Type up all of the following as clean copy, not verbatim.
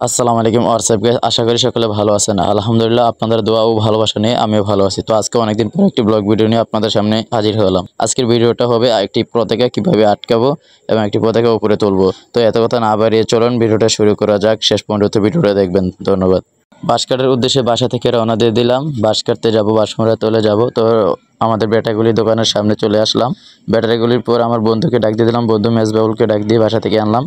আসসালামু আলাইকুম WhatsApp guys, আশা করি সকলে ভালো আছেন। আলহামদুলিল্লাহ, আপনাদের দোয়া ও ভালোবাসা নিয়ে আমিও ভালো আছি। তো আজকে অনেকদিন পর একটি ব্লগ ভিডিও নিয়ে আপনাদের সামনে হাজির হলাম। আজকের ভিডিওটা হবে একটি পতাকা কিভাবে আটকাবো এবং একটি পতাকা উপরে তুলবো। তো এত কথা না বাড়িয়ে চলুন ভিডিওটা শুরু করা যাক। শেষ পর্যন্ত ভিডিওটা দেখবেন। ধন্যবাদ। বাঁশ কাটার উদ্দেশ্যে বাসা থেকে রওনা দিয়ে দিলাম। বাঁশ কাটতে যাবো, বাঁশমুড়া তোলে যাব। তো আমাদের ব্যাটাগুলি দোকানের সামনে চলে আসলাম। ব্যাটারিগুলির পর আমার বন্ধুকে ডাক দিয়ে দিলাম, বন্ধু মেজবাউলকে ডাক দিয়ে বাসা থেকে আনলাম।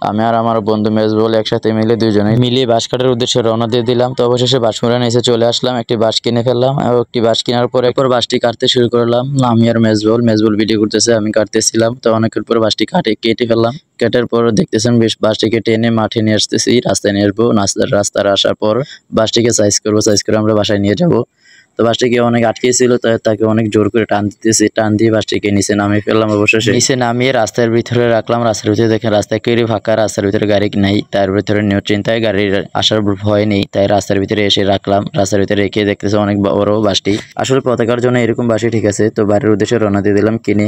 আমি আর আমার বন্ধু মেজবাউল একসাথে মিলে দুজনে মিলিয়ে বাঁশ কাটার উদ্দেশ্যে রওনা দিয়ে দিলাম। তো অবশেষে বাঁশমুড়া নিচে চলে আসলাম, একটি বাঁশ কিনে ফেললাম এবং একটি বাঁশ কেনার পর এরপর বাঁশটি কাটতে শুরু করলাম। আমি আর মেজবাউল ভিডিও করতেছে, আমি কাটতেছিলাম। তো অনেকের পর বাঁশটি কেটে ফেললাম। কাটার পর দেখতেছেন বেশ বাঁশটিকে টেনে মাঠে নিয়ে আসতেছি, রাস্তায় নিয়ে আসবো। রাস্তায় আসার পর বাঁশটিকে সাইজ করে আমরা বাসায় নিয়ে যাব। তো বাসটিকে অনেক আটকেছিল, তাকে অনেক জোর করে টান দিয়ে বাসটিকে নিচে নামিয়ে ফেললাম। অবশেষে নিচে নামিয়ে রাস্তার ভিতরে রাখলাম। রাস্তার ভিতরে দেখেন রাস্তা কেড়ে ফাঁকা, রাস্তার ভিতরে গাড়ি নাই, তার ভিতরে চিন্তায় গাড়ির আসার ভয় নেই, তাই রাস্তার ভিতরে এসে রাখলাম। রাস্তার ভিতরে রেখে দেখতেছে অনেক বড় বাসটি। আসলে পতাকার জন্য এরকম বাসি ঠিক আছে। তো বাড়ির উদ্দেশ্যে রওনা দিয়ে দিলাম কিনে।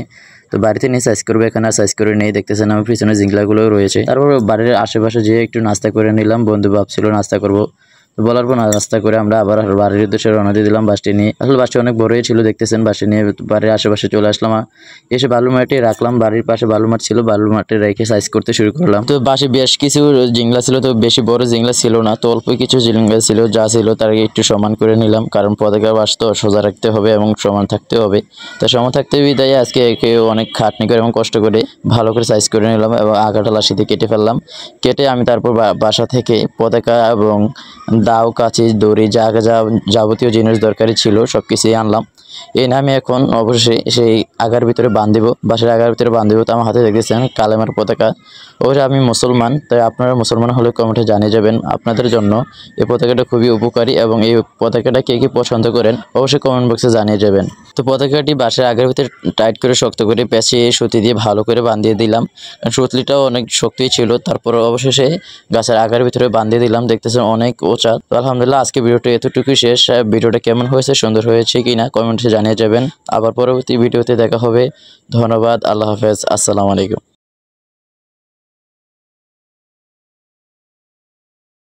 তো বাড়িতে নিয়ে সাইজ করবো, এখানে সাইজ করে নেই। দেখতেছেন আমার পিছনে জিংলাগুলো রয়েছে। তারপর বাড়ির আশেপাশে যেয়ে একটু নাস্তা করে নিলাম। বন্ধু ভাবছিল নাস্তা করবো, বলার পর নাস্তা করে আমরা আবার বাড়ির উদ্দেশ্যে রওনা দিয়ে দিলাম বাসটি নিয়ে। আসলে বাসটি অনেক বড়ই ছিল, দেখতেছেন। বাসটি নিয়ে বাড়ির আশেপাশে চলে আসলাম। এসে বালু মাটি রাখলাম, বাড়ির পাশে বালু মাঠ ছিল, বালু মাঠে রেখে সাইজ করতে শুরু করলাম। তো বাসে বেশ কিছু জিংলা ছিল, তো বেশি বড় জিংলা ছিল না, তো অল্প কিছু জিংলা ছিল। যা ছিল তার একটু সমান করে নিলাম, কারণ পতাকার বাস তো সোজা রাখতে হবে এবং সমান থাকতে হবে। তো সমান থাকতে বিদায় আজকে অনেক খাটনি করে এবং কষ্ট করে ভালো করে সাইজ করে নিলাম এবং আগাটা লাশিতে কেটে ফেললাম। কেটে আমি তারপর বাসা থেকে পতাকা এবং দাও, কাঁচি, দড়ি, যা যাবতীয় জিনিস দরকারি ছিল সব কিছুই আনলাম। এই নামে এখন অবশ্যই সেই আগার ভিতরে বাঁধিব, বাসার আগার ভিতরে বাঁধিব। তো আমার হাতে দেখতেছেন কালেমার পতাকা। অবশ্যই আমি মুসলমান, তাই আপনারা মুসলমান হলে কমেন্টে জানিয়ে যাবেন। আপনাদের জন্য এই পতাকাটা খুবই উপকারী এবং এই পতাকাটা কে কে পছন্দ করেন অবশ্যই কমেন্ট বক্সে জানিয়ে যাবেন। তো পতাকাটি বাসার আগের ভিতরে টাইট করে শক্ত করে পেঁচিয়ে সুতি দিয়ে ভালো করে বাঁধিয়ে দিলাম। সুতলিটাও অনেক শক্তই ছিল। তারপর অবশেষে গাছের আগার ভিতরে বাঁধিয়ে দিলাম। দেখতেছেন অনেক উঁচা। তো আলহামদুলিল্লাহ, আজকে ভিডিওটা এতটুকুই শেষ। ভিডিওটা কেমন হয়েছে, সুন্দর হয়েছে কিনা কমেন্টে জানিয়ে যাবেন। আবার পরবর্তী ভিডিওতে দেখা হবে। ধন্যবাদ। আল্লাহ হাফেজ। আসসালামু আলাইকুম।